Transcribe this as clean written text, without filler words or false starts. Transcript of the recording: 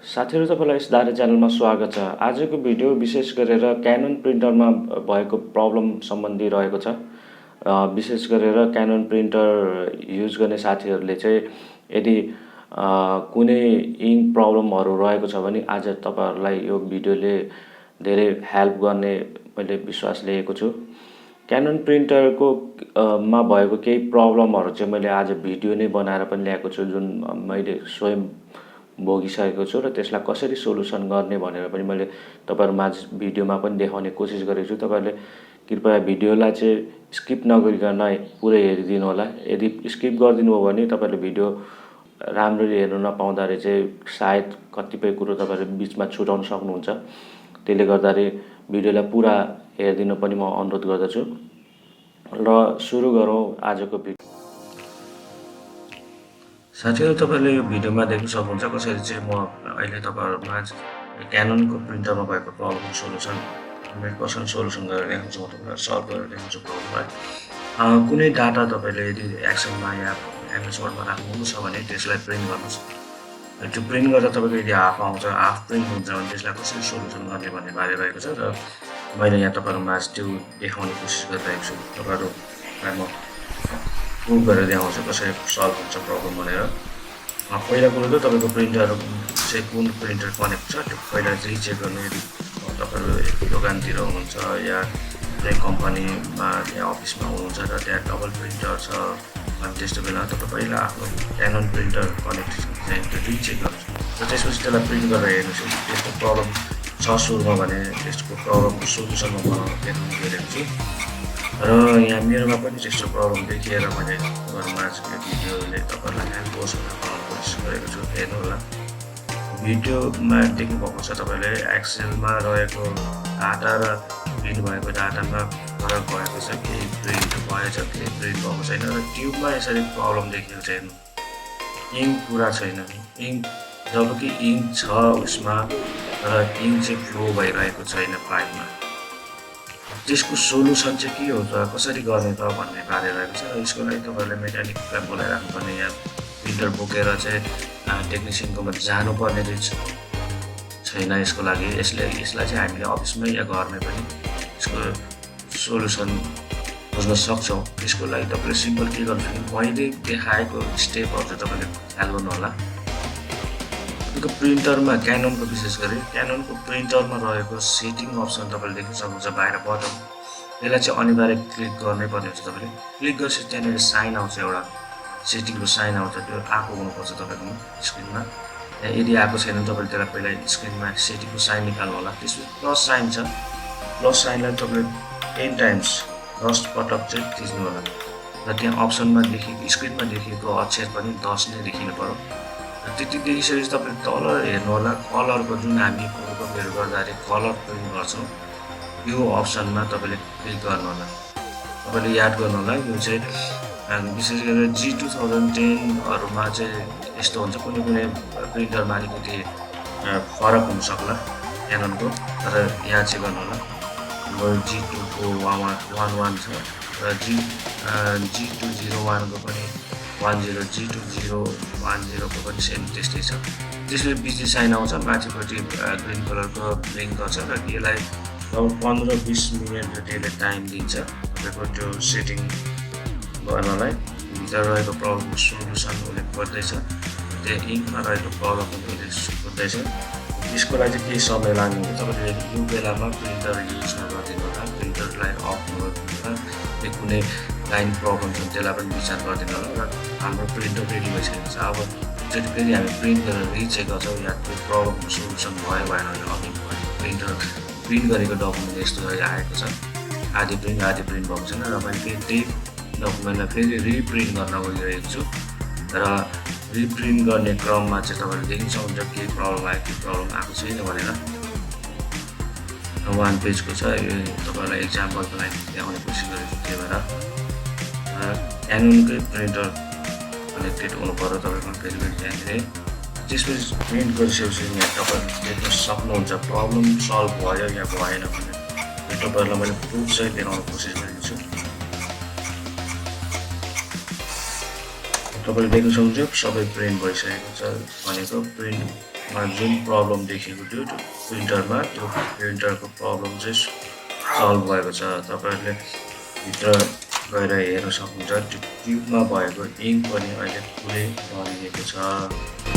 साथीहरु तपाईलाई यस दारे च्यानलमा स्वागत छ। आजको भिडियो विशेष गरेर क्यानन प्रिन्टरमा भएको प्रब्लम सम्बन्धी रहेको छ। विशेष गरेर क्यानन प्रिन्टर युज गर्ने साथीहरुले चाहिँ यदि कुनै इङ्क प्रब्लमहरु रहेको छ भने आज तपाईहरुलाई यो भिडियोले धेरै हेल्प गर्ने मैले विश्वास लिएको छु। क्यानन प्रिन्टरको मा भएको केही प्रब्लमहरु चाहिँ मैले आज भिडियो नै बनाएर पनि ल्याएको छु, जुन मैले स्वयं भोगिसकेको छु र त्यसलाई कसरी सोलुसन गर्ने भनेर पनि मैले तपाईहरुमा भिडियोमा पनि देखाउने कोसिस गरेको छु। तपाईहरुले कृपया भिडियोलाई चाहिँ स्किप नगरिकन पुरै हेरिदिनु होला। यदि स्किप गरिदिनु हो भने तपाईहरुले भिडियो राम्ररी हेर्न नपाउँदाखेरि चाहिँ सायद कतिपय कुरो तपाईहरुले बीचमा छुटाउन सक्नुहुन्छ। त्यसले गर्दाखेरि भिडियोलाई पुरा हेरिदिनु पनि म अनुरोध गर्दछु। र सुरु गरौँ आजको भिडियो। साथीहरु तपाईले यो भिडियोमा देख्न सक्नुहुन्छ कसरी चाहिँ म अहिले तपाईहरुमा क्याननको प्रिन्टरमा भएको प्रब्लमको सोलुसन मैले कसरी सोलुसन गरेर देखाउँछु, म तपाईहरुलाई सल्भ गरेर देखाउँछु प्रब्लमलाई। कुनै डाटा तपाईले यदि एक्सेलमा या एमएस वर्डमा राख्नु छ भने त्यसलाई प्रिन्ट गर्नुस्। त्यो प्रिन्ट गर्दा तपाईको यदि हाफ आउँछ, हाफ प्रिन्ट हुन्छ भने त्यसलाई कसरी सोलुसन गर्ने भन्ने बारे रहेको छ र मैले यहाँ तपाईहरुमा त्यो देखाउने कोसिस गरिरहेको छु। तपाईहरुलाई म प्रुभ गरेर देखाउँछु कसरी सल्भ हुन्छ प्रब्लम भनेर। पहिला कुरो त तपाईको प्रिन्टर चाहिँ कुन प्रिन्टर कनेक्ट छ त्यो पहिला चाहिँ चेक गर्नु। यदि तपाईहरु दोकानतिर हुनुहुन्छ या कुनै कम्पनीमा या अफिसमा हुनुहुन्छ र त्यहाँ डबल प्रिन्टर छ भने त्यस्तो बेला तपाईं पहिला आफ्नो क्यानन प्रिन्टर कनेक्ट चाहिँ त्यो चेक गर्नुस् र त्यसपछि त्यसलाई प्रिन्ट गरेर हेर्नुस्। त्यसको प्रब्लम छ सुरुमा भने त्यसको प्रब्लमको सोलुसन म देखाउन गइरहेको छु। र यहाँ मेरोमा पनि त्यस्तो प्रब्लम देखिएर मैले तपाईँहरुमा आजको भिडियोले तपाईहरुलाई हेल्प होस् भनेर बनाउन कोसिस गरेको छु। हेर्नु होला। भिडियोमा देख्नु भएको छ तपाईले एक्सेलमा रहेको डाटा र प्रिन्ट भएको डाटामा फरक भएको छ, केही प्रिन्ट भएछ केही प्रिन्ट भएको छैन र ट्युबमा यसरी प्रब्लम देखिएको छ। हेर्नु, इङ्क पुरा छैन। इङ्क जबकि इङ्क छ उसमा र इङ्क चाहिँ फ्लो भइरहेको छैन पाइपमा। त्यसको सोलुसन चाहिँ के हो त, कसरी गर्ने त भन्ने बारे रहेको छ। र यसको लागि तपाईहरुले मेकानिकलाई बोलाइराख्नु पर्ने या प्रिन्टर बोकेर चाहिँ टेक्निसियनकोमा जानुपर्ने छैन। यसको लागि यसलाई चाहिँ हामीले अफिसमै या घरमै पनि यसको सोलुसन खोज्न सक्छौँ। यसको लागि तपाईले सिम्पल के गर्नुहुन्छ भने मैले देखाएको स्टेपहरु चाहिँ तपाईले ख्याल गर्नु होला। यो प्रिन्टरमा क्याननको विशेष गरी क्याननको प्रिन्टरमा रहेको सेटिङ अप्सन तपाईले देख्न सक्नुहुन्छ बाहिर बटन। यसलाई चाहिँ अनिवार्य क्लिक गर्नै पर्ने हुन्छ। तपाईले क्लिक गरेपछि त्यहाँनिर साइन आउँछ, एउटा सेटिङको साइन आउँछ, त्यो आएको हुनुपर्छ तपाईकोमा स्क्रिनमा। यदि आएको छैन भने तपाईले त्यसलाई पहिला स्क्रिनमा सेटिङको साइन निकाल्नु होला। त्यसपछि प्लस साइन छ, प्लस साइनलाई तपाईले 10 टाइम्स 10 पटक चाहिँ थिच्नु होला र त्यहाँ अप्सनमा देखिएको स्क्रिनमा देखिएको अक्षर पनि 10 नै देखिनु पर्यो। त्यति देखिसकेपछि तपाईले तल हेर्नु होला, कलरको जुन हामी फोटोकपीहरु गर्दाखेरि कलर प्रिन्ट गर्छौं यो अप्सनमा तपाईले क्लिक गर्नु होला। तपाईले याद गर्नु होला यो चाहिँ विशेष गरेर G2010 हरुमा चाहिँ यस्तो हुन्छ। कुनै कुनै प्रिन्टरमा अलिकति फरक हुन सक्ला क्याननको, तर यहाँ चाहिँ गर्नु होला। G2411 छ र G2010 को पनि 10 G2010 को पनि सेम त्यस्तै छ। त्यसपछि बिजी साइन आउँछ, माथिपट्टि ग्रीन कलरको ब्लिङ्क गर्छ र यसलाई 15-20 मिनेट जतिले टाइम दिन्छ तपाईको त्यो सेटिङ गर्नलाई। भित्र रहेको प्रब्लमको सोलुसन उसले खोज्दैछ, त्यो इङ्कमा रहेको प्रब्लम उसले खोज्दैछ। यसको लागि चाहिँ केही समय लाग्ने हुन्छ। तपाईले यो बेलामा प्रिन्टर युज नगरिदिनु होला, प्रिन्टरलाई अफ गरिदिनु होला। त्यो कुनै लाइन प्रब्लम छ त्यसलाई पनि विचार गरिदिनु होला। र हाम्रो प्रिन्टर रेडी भइसकेको छ। अब जति फेरि हामी प्रिन्ट गरेर रिचेक गर्छौँ या त्यो प्रब्लमको सोलुसन भयो भएन भने अघि प्रिन्टर प्रिन्ट गरेको डकुमेन्ट यस्तो आएको छ, आधी प्रिन्ट भएको छैन र मैले फेरि त्यही डकुमेन्टलाई फेरि रिप्रिन्ट गर्न गइरहेको छु। र रिप्रिन्ट गर्ने क्रममा चाहिँ तपाईले देख्न सक्नुहुन्छ के प्रब्लम आयो के प्रब्लम आएको छैन भनेर। 1 पेजको छ, यो तपाईलाई एक्जाम्पलको लागि देखाउने कोसिस गरेको छु। त्यही भएर क्याननकै प्रिन्टर कनेक्टेड हुनु पर्यो तपाईको फेरि त्यहाँनिर। त्यसपछि प्रिन्ट गरिसकेपछि यहाँ तपाईले देख्न सक्नुहुन्छ प्रब्लम सल्भ भयो या भएन भनेर। यो तपाईहरुलाई मैले प्रुफ सहित देखाउन कोसिस गरेको छु। तपाईले देख्न सक्नुहुन्छ सबै प्रिन्ट भइसकेको छ भनेको प्रिन्ट जुन प्रब्लम देखेको थियो त्यो प्रिन्टरमा त्यो प्रिन्टरको प्रब्लम चाहिँ सल्भ भएको छ। तपाईँहरूले भित्र गएर हेर्न सक्नुहुन्छ त्यो ट्युबमा भएको इङ्क पनि अहिले फुलै भरिएको छ।